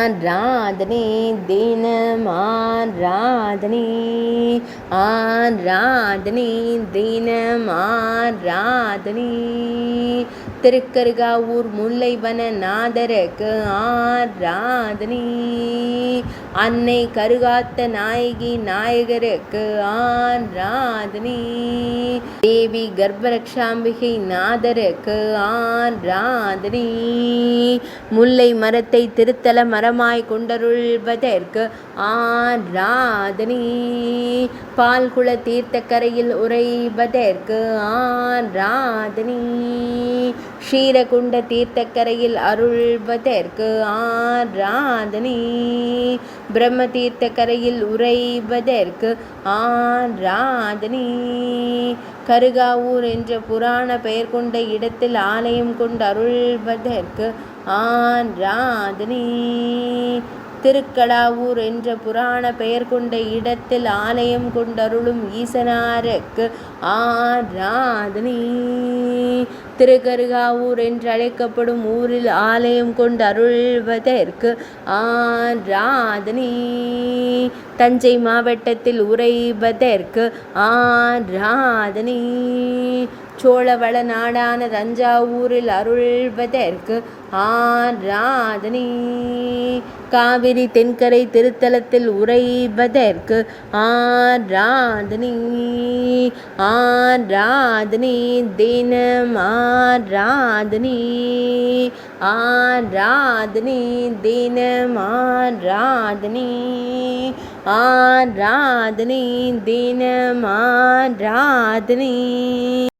ஆராதனை தினம் ஆராதனை ஆராதனை தினம் ஆராதனை திருக்கருகாவூர் முல்லைவன நாதருக்கு ஆராதனை அன்னை கருகாத்த நாயகி நாயகருக்கு ஆராதனை தேவி கர்ப்பரக்ஷாம்பிகை நாதருக்கு ஆராதனை முல்லை மரத்தை திருத்தல மரமாய் கொண்டருள்வதற்கு ஆராதனை பால்குள தீர்த்தக்கரையில் உறைவதற்கு ஆராதனை ஷீரகுண்ட தீர்த்தக்கரையில் அருள்வதற்கு ஆராதனை பிரம்ம தீர்த்தக்கரையில் உறைவதற்கு ஆராதனை கருகாவூர் என்ற புராண பெயர் கொண்ட இடத்தில் ஆலயம் கொண்டு அருள்வதற்கு ஆராதனை திருக்கடாவூர் என்ற புராண பெயர் கொண்ட இடத்தில் ஆலயம் கொண்டருளும் ஈசனாருக்கு ஆராதனை திருக்கருகாவூர் என்று அழைக்கப்படும் ஊரில் ஆலயம் கொண்டு அருள்வதற்கு ஆராதனை தஞ்சை மாவட்டத்தில் உறைவதற்கு ஆராதனை சோழவள நாடான தஞ்சாவூரில் அருள்வதற்கு ஆராதனை காவிரி தென்கரை திருத்தலத்தில் உறைவதற்கு ஆராதனை ஆராதனை தினம் ஆராதனை ஆராதனை தினம் ஆராதனை ஆராதனை தினம் ஆராதனை